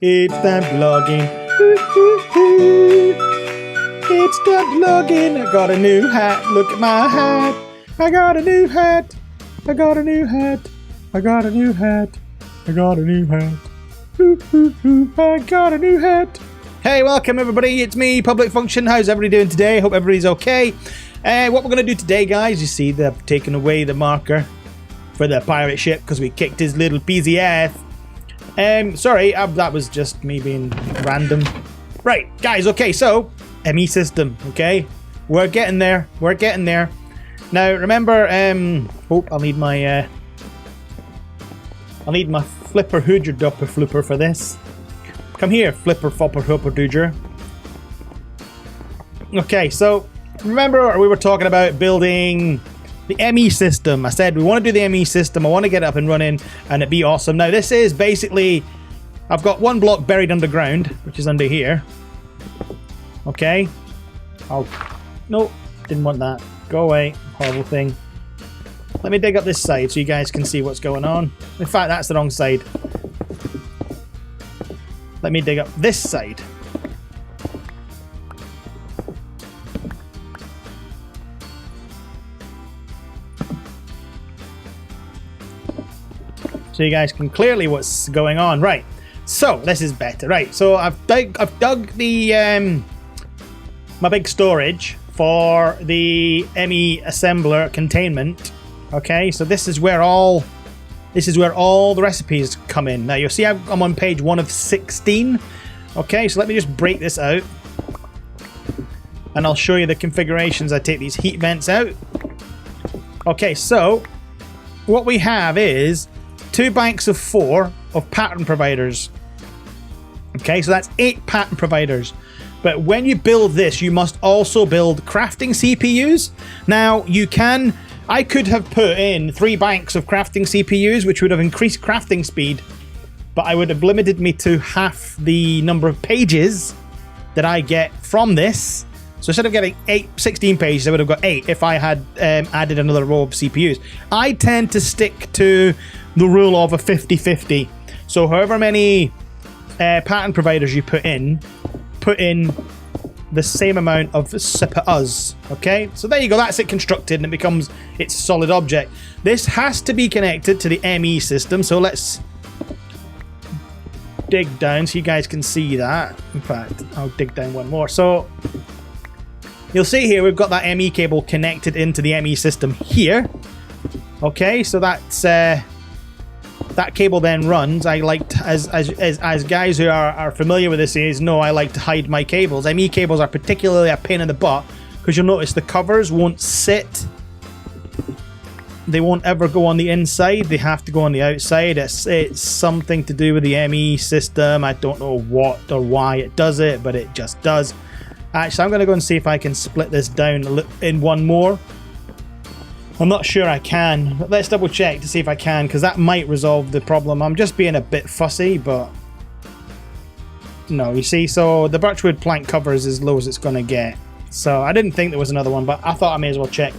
It's time for logging. It's time to log in. I got a new hat. Look at my hat. I got a new hat. I got a new hat. I got a new hat. I got a new hat. I got a new hat. Hey, welcome everybody. It's me, Public Function. How's everybody doing today? Hope everybody's okay. What we're going to do today, guys, you see they've taken away the marker for the pirate ship because we kicked his little peasy ass. Sorry, that was just me being random. Right, guys, okay, so Emmy System, okay? We're getting there. We're getting there. Now, remember, I'll need my flipper hooger dupper flipper for this. Come here, flipper flopper hooper dooger. Okay, so remember we were talking about building the Emmy System. I said we want to do the Emmy System. I want to get it up and running and it'd be awesome. Now, this is basically, I've got one block buried underground, which is under here. Okay. No, didn't want that. Go away, horrible thing. Let me dig up this side so you guys can see what's going on. In fact, that's the wrong side. Let me dig up this side. So you guys can clearly what's going on. Right. So this is better. Right. So I've dug the my big storage for the Emmy assembler containment. Okay, so this is where all the recipes come in. Now you'll see I'm on page 1 of 16. Okay, so let me just break this out and I'll show you the configurations. I take these heat vents out. Okay, so what we have is 2 banks of 4 of pattern providers. Okay, so that's 8 pattern providers. But when you build this, you must also build crafting CPUs. Now, I could have put in 3 banks of crafting CPUs, which would have increased crafting speed, but I would have limited me to half the number of pages that I get from this. So instead of getting 16 pages, I would have got 8 if I had added another row of CPUs. I tend to stick to the rule of a 50-50. So however many pattern providers you put in the same amount of CPUs. Okay, so there you go. That's it constructed and it becomes its solid object. This has to be connected to the Emmy system. So let's dig down so you guys can see that. In fact, I'll dig down one more. So you'll see here we've got that Emmy cable connected into the Emmy system here. Okay, so that's that cable then runs. I like to, as guys who are familiar with this series know, I like to hide my cables. Emmy cables are particularly a pain in the butt because you'll notice the covers won't sit. They won't ever go on the inside. They have to go on the outside. It's something to do with the Emmy system. I don't know what or why it does it, but it just does. Actually, I'm going to go and see if I can split this down in one more. I'm not sure I can, but let's double check to see if I can, because that might resolve the problem. I'm just being a bit fussy, but no, you see, so the birchwood plank cover is as low as it's going to get. So I didn't think there was another one, but I thought I may as well check.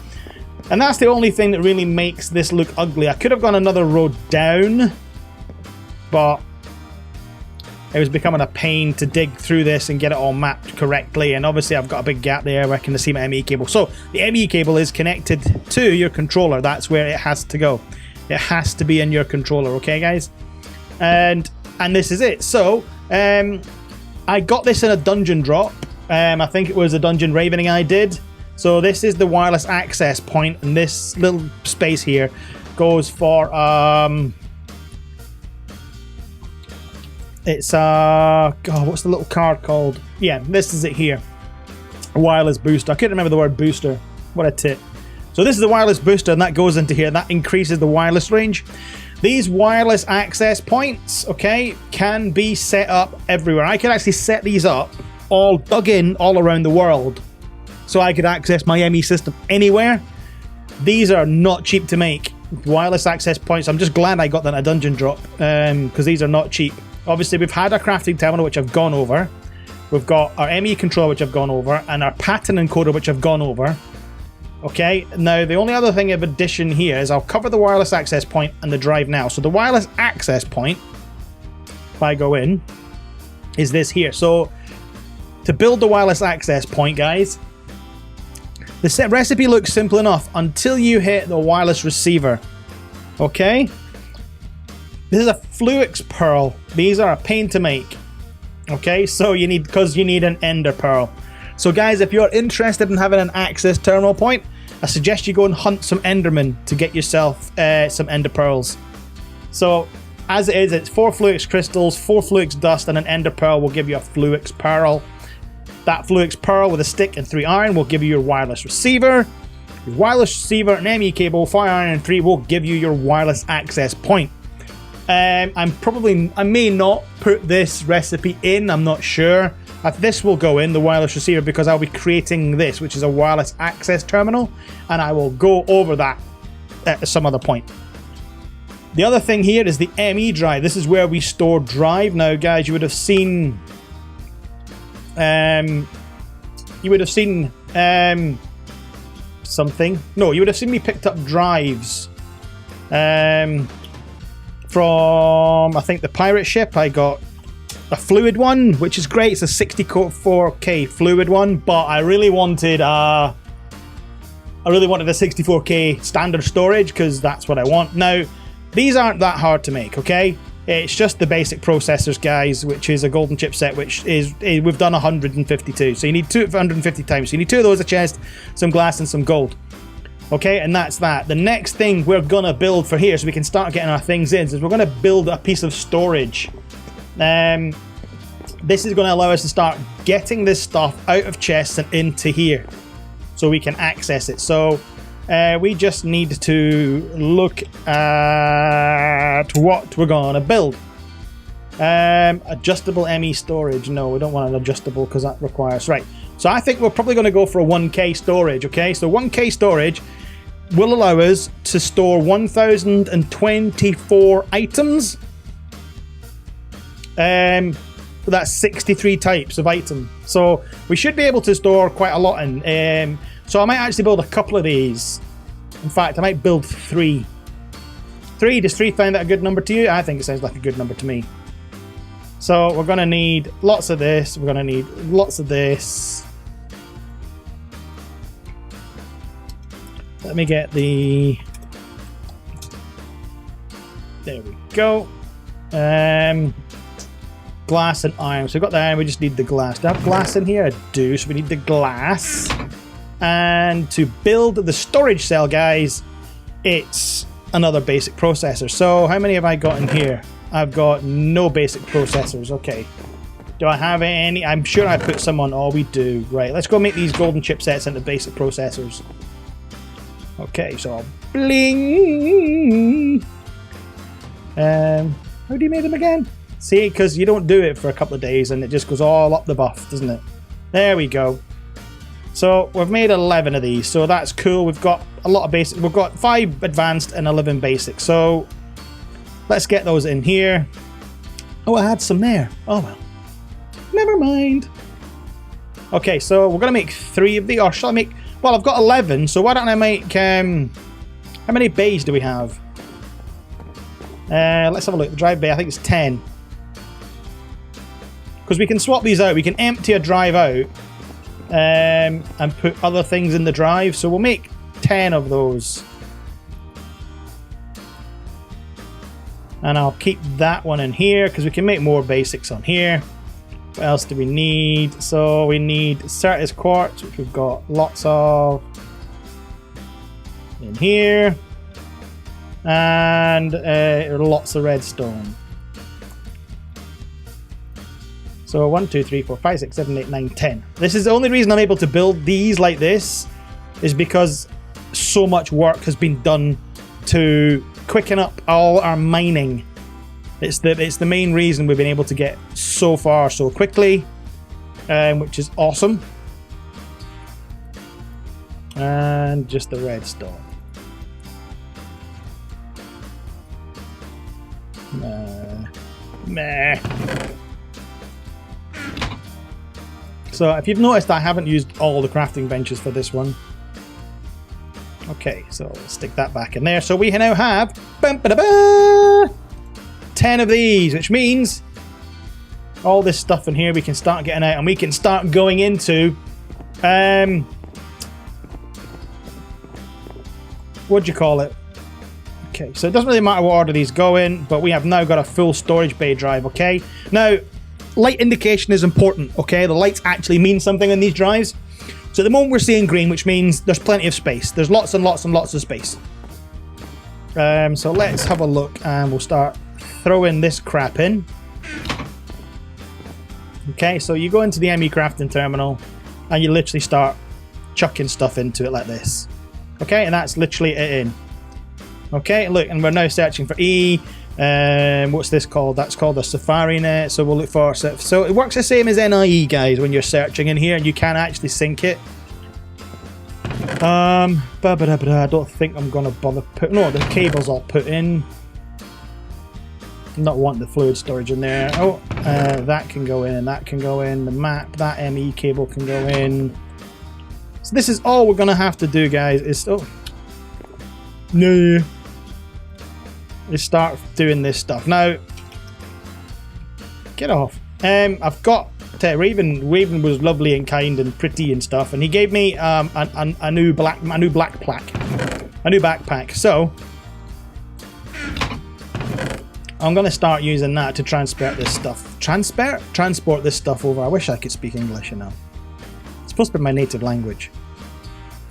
And that's the only thing that really makes this look ugly. I could have gone another row down, but it was becoming a pain to dig through this and get it all mapped correctly. And obviously I've got a big gap there where I can see my ME cable. So the ME cable is connected to your controller. That's where it has to go. It has to be in your controller, okay guys? And this is it. So I got this in a dungeon drop. I think it was a dungeon ravening I did. So this is the wireless access point, and this little space here goes for it's God, what's the little card called? Yeah, this is it here. A wireless booster. I couldn't remember the word booster. What a tit. So this is the wireless booster, and that goes into here. That increases the wireless range. These wireless access points, okay, can be set up everywhere. I could actually set these up all dug in all around the world, so I could access my Emmy system anywhere. These are not cheap to make. Wireless access points. I'm just glad I got that in a dungeon drop, because these are not cheap. Obviously, we've had our crafting terminal, which I've gone over. We've got our ME controller, which I've gone over, and our pattern encoder, which I've gone over. Okay, now the only other thing of addition here is I'll cover the wireless access point and the drive now. So the wireless access point, if I go in, is this here. So to build the wireless access point, guys, the recipe looks simple enough until you hit the wireless receiver. Okay? This is a Fluix pearl. These are a pain to make. Okay, so you need an ender pearl. So guys, if you're interested in having an access terminal point, I suggest you go and hunt some endermen to get yourself some ender pearls. So as it is, it's 4 Fluix crystals, 4 Fluix dust, and an ender pearl will give you a Fluix pearl. That Fluix pearl with a stick and 3 iron will give you your wireless receiver. Your wireless receiver, an ME cable, 5 iron and 3 will give you your wireless access point. I may not put this recipe in, I'm not sure. This will go in, the wireless receiver, because I'll be creating this, which is a wireless access terminal, and I will go over that at some other point. The other thing here is the ME drive. This is where we store drive. Now, guys, you would have seen... something. No, you would have seen me picked up drives. From, I think, the pirate ship. I got a fluid one, which is great. It's a 64K fluid one, but I really wanted a 64K standard storage, because that's what I want. Now, these aren't that hard to make, okay? It's just the basic processors, guys, which is a golden chipset, which is, we've done 152. So you need 150 times. So you need 2 of those, a chest, some glass, and some gold. Okay, and that's that. The next thing we're going to build for here, so we can start getting our things in, is we're going to build a piece of storage. This is going to allow us to start getting this stuff out of chests and into here, so we can access it. So we just need to look at what we're going to build. Adjustable ME storage. No, we don't want an adjustable, because that requires... Right. So I think we're probably going to go for a 1K storage, okay? So 1K storage will allow us to store 1,024 items. That's 63 types of item. So we should be able to store quite a lot in. So I might actually build a couple of these. In fact, I might build 3. 3? Does 3 find that a good number to you? I think it sounds like a good number to me. So we're going to need lots of this. We're going to need lots of this. Let me get the... There we go. Glass and iron. So we've got the iron, we just need the glass. Do I have glass in here? I do, so we need the glass. And to build the storage cell, guys, it's another basic processor. So how many have I got in here? I've got no basic processors. Okay. Do I have any? I'm sure I put some on. Oh, we do. Right, let's go make these golden chipsets into basic processors. Okay, so bling. How do you make them again? See, because you don't do it for a couple of days and it just goes all up the buff, doesn't it? There we go. So we've made 11 of these, so that's cool. We've got a lot of basic. We've got 5 advanced and 11 basic. So let's get those in here. Oh, I had some there. Oh well. Never mind. Okay, so we're gonna make 3 of the. Or shall I make? Well, I've got 11, so why don't I make... how many bays do we have? Let's have a look. The drive bay, I think it's 10. Because we can swap these out. We can empty a drive out and put other things in the drive. So we'll make 10 of those. And I'll keep that one in here because we can make more basics on here. What else do we need? So we need Certus quartz, which we've got lots of in here, and lots of redstone. So 1, 2, 3, 4, 5, 6, 7, 8, 9, 10. This is the only reason I'm able to build these like this, is because so much work has been done to quicken up all our mining. It's the main reason we've been able to get so far so quickly, which is awesome. And just the redstone. Meh. So if you've noticed, I haven't used all the crafting benches for this one. Okay, so let's stick that back in there. So we now have 10 of these, which means all this stuff in here we can start getting out, and we can start going into what do you call it? Okay, so it doesn't really matter what order these go in, but we have now got a full storage bay drive. Okay, now light indication is important. Okay, the lights actually mean something in these drives. So at the moment we're seeing green, which means there's plenty of space. There's lots and lots and lots of space. So let's have a look, and we'll start throwing this crap in. Okay, so you go into the Emmy crafting terminal, and you literally start chucking stuff into it like this. Okay, and that's literally it in. Okay, look, and we're now searching for E. What's this called? That's called a Safari Net. So we'll look for... So it works the same as NIE, guys, when you're searching in here, and you can actually sync it. I don't think I'm going to bother put... No, the cables I'll put in. Not want the fluid storage in there. Oh, that can go in, and that can go in. The map, that ME cable can go in. So this is all we're going to have to do, guys, is... Oh. No. Is start doing this stuff. Now, get off. I've got... Raven was lovely and kind and pretty and stuff, and he gave me a new backpack. So I'm gonna start using that to transport this stuff. Transport this stuff over. I wish I could speak English, you know. It's supposed to be my native language.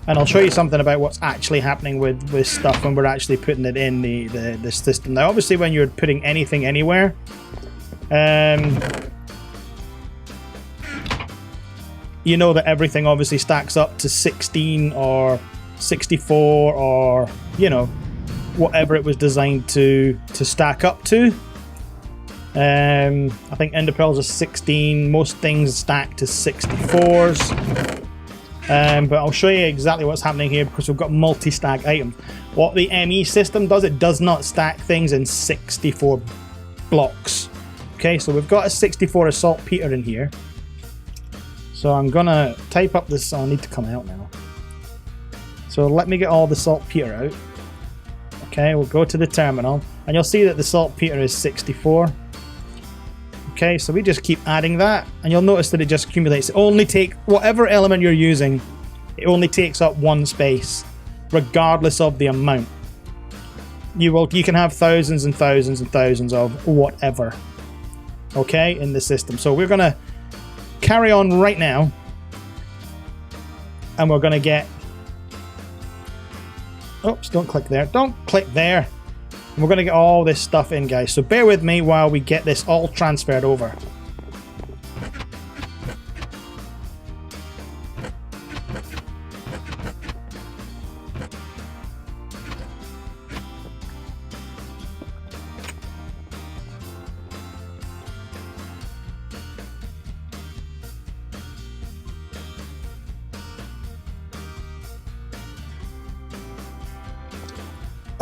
And I'll show you something about what's actually happening with this stuff when we're actually putting it in the system. Now, obviously, when you're putting anything anywhere, you know that everything obviously stacks up to 16 or 64 or, you know, whatever it was designed to stack up to. I think Ender Pearls are 16. Most things stack to 64s. But I'll show you exactly what's happening here because we've got multi-stack items. What the ME system does, it does not stack things in 64 blocks. Okay, so we've got a 64 saltpeter in here. So I'm gonna type up this. I need to come out now. So let me get all the saltpeter out. Okay, we'll go to the terminal, and you'll see that the saltpeter is 64. Okay, so we just keep adding that, and you'll notice that it just accumulates. It only takes whatever element you're using, it only takes up one space, regardless of the amount. You can have thousands and thousands and thousands of whatever, okay, in the system. So we're gonna carry on right now, and we're gonna get... Oops, don't click there. Don't click there. And we're going to get all this stuff in, guys. So bear with me while we get this all transferred over.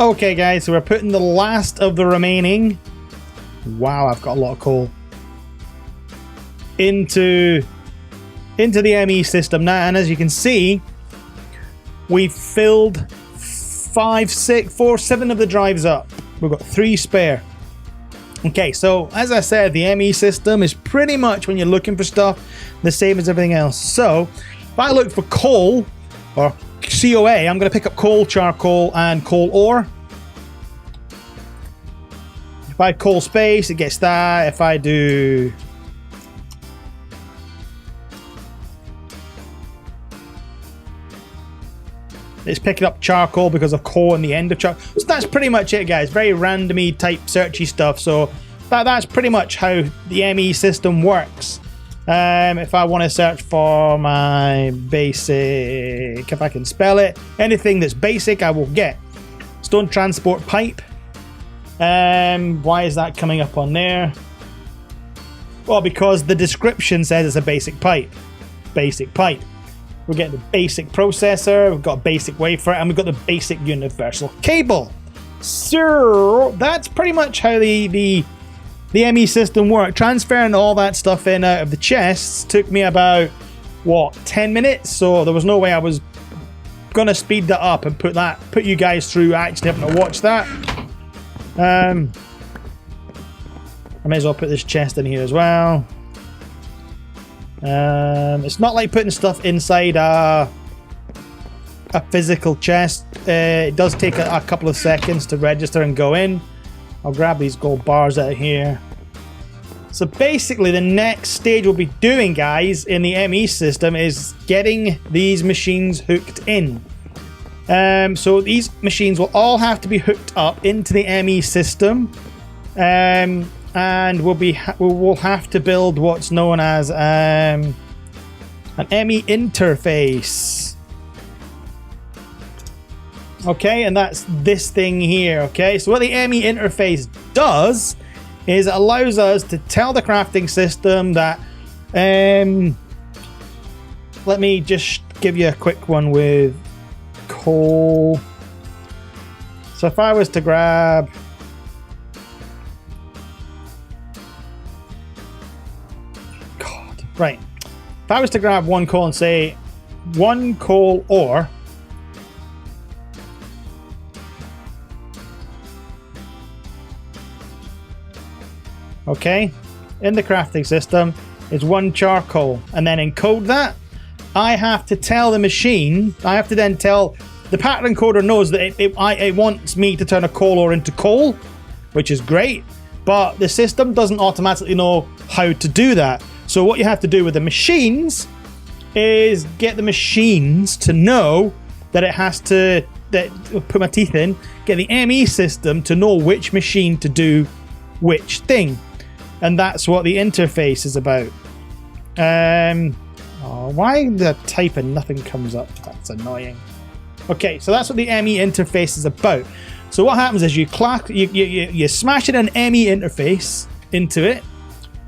Okay, guys, so we're putting the last of the remaining... Wow, I've got a lot of coal. Into the ME system now, and as you can see, we've filled 7 of the drives up. We've got 3 spare. Okay, so as I said, the ME system is pretty much, when you're looking for stuff, the same as everything else. So if I look for coal, or COA, I'm going to pick up coal, charcoal, and coal ore. If I coal space, it gets that. If I do... It's picking up charcoal because of coal in the end of charcoal. So that's pretty much it, guys. Very randomy type searchy stuff. So that's pretty much how the ME system works. If I want to search for my basic, if I can spell it, anything that's basic I will get. Stone transport pipe. Why is that coming up on there? Well, because the description says it's a basic pipe. Basic pipe. We're getting the basic processor, we've got a basic wafer, and we've got the basic universal cable. So that's pretty much how the ME system worked. Transferring all that stuff in out of the chests took me about, what, 10 minutes? So there was no way I was gonna speed that up and put you guys through actually having to watch that. I may as well put this chest in here as well. It's not like putting stuff inside a physical chest. It does take a couple of seconds to register and go in. I'll grab these gold bars out of here. So basically the next stage we'll be doing, guys, in the ME system is getting these machines hooked in. So these machines will all have to be hooked up into the ME system. And we'll have to build what's known as an Emmy Interface. Okay, and that's this thing here. Okay, so what the Emmy Interface does is it allows us to tell the crafting system that let me just give you a quick one with coal. So if I was to grab right, if I was to grab one coal and say 1 coal ore, okay, in the crafting system is 1 charcoal, and then encode that. I have to tell the machine, I have to then tell the pattern encoder knows that it wants me to turn a coal ore into coal, which is great, but the system doesn't automatically know how to do that. So what you have to do with the machines is get the machines to know that it has to, put my teeth in, get the ME system to know which machine to do which thing. And that's what the interface is about. Why the type and nothing comes up? That's annoying. Okay, so that's what the ME interface is about. So what happens is you smash in an ME interface into it.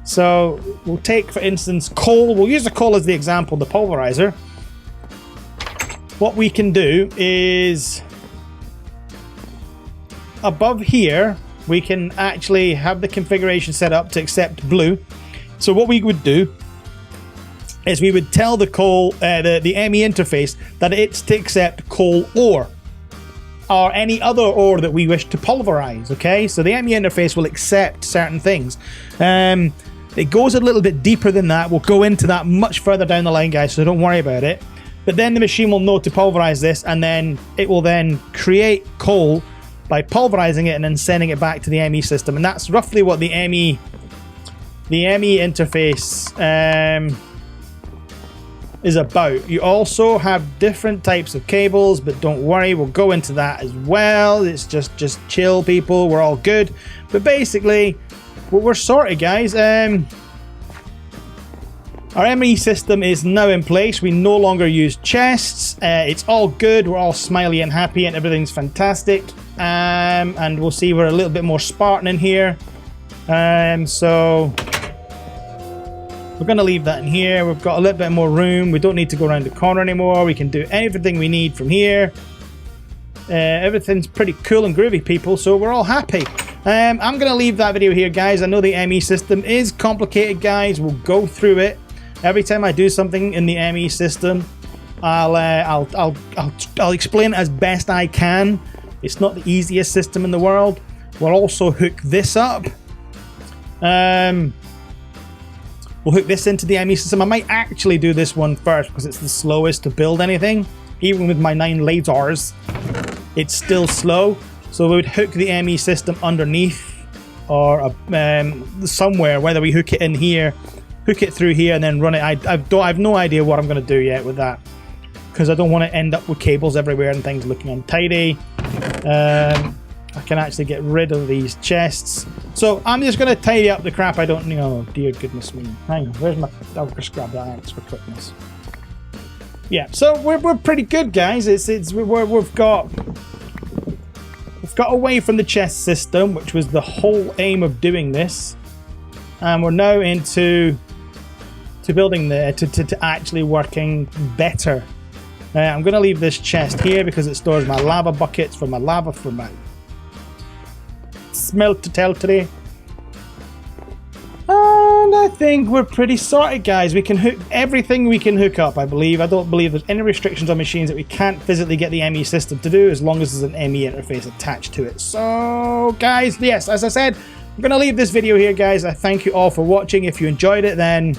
So we'll take, for instance, coal. We'll use the coal as the example, the pulverizer. What we can do is above here, we can actually have the configuration set up to accept blue. So what we would do is we would tell the coal, the ME interface, that it's to accept coal ore or any other ore that we wish to pulverize. Okay, so the ME interface will accept certain things. It goes a little bit deeper than that. We'll go into that much further down the line, guys, so don't worry about it. But then the machine will know to pulverize this, and then it will then create coal by pulverizing it and then sending it back to the ME system. And that's roughly what the ME interface is about. You also have different types of cables, but don't worry, we'll go into that as well. It's just chill, people. We're all good. But basically, we're sorted, guys. Our ME system is now in place. We no longer use chests. It's all good. We're all smiley and happy, and everything's fantastic. And we'll see we're a little bit more Spartan in here. So we're going to leave that in here. We've got a little bit more room. We don't need to go around the corner anymore. We can do everything we need from here. Everything's pretty cool and groovy, people, so we're all happy. I'm going to leave that video here, guys. I know the ME system is complicated, guys. We'll go through it. Every time I do something in the ME system, I'll explain it as best I can. It's not the easiest system in the world. We'll also hook this up. We'll hook this into the ME system. I might actually do this one first because it's the slowest to build anything. Even with my 9 lasers, it's still slow. So we would hook the ME system underneath or somewhere, whether we hook it in here, hook it through here, and then run it. I've no idea what I'm going to do yet with that, because I don't want to end up with cables everywhere and things looking untidy. I can actually get rid of these chests. So I'm just going to tidy up the crap I don't know. Oh, dear goodness me. Hang on, where's my... I'll just grab that axe for quickness. Yeah, so we're pretty good, guys. We've got away from the chest system, which was the whole aim of doing this, and we're now into building to actually working better. I'm going to leave this chest here because it stores my lava buckets for my lava for my smeltery. And I think we're pretty sorted, guys. We can hook everything we can hook up, I believe. I don't believe there's any restrictions on machines that we can't physically get the ME system to do, as long as there's an ME interface attached to it. So, guys, yes, as I said, I'm going to leave this video here, guys. I thank you all for watching. If you enjoyed it, then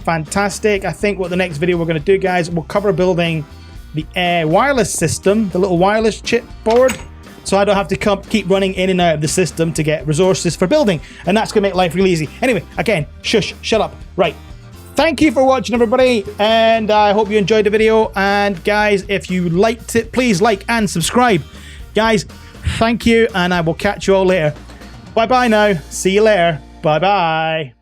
fantastic. I think what the next video we're going to do, guys, we'll cover building the wireless system, the little wireless chip board, so I don't have to keep running in and out of the system to get resources for building, and that's going to make life really easy. Anyway, again, shush, shut up. Right. Thank you for watching, everybody, and I hope you enjoyed the video. And guys, if you liked it, please like and subscribe. Guys, thank you, and I will catch you all later. Bye-bye now. See you later. Bye-bye.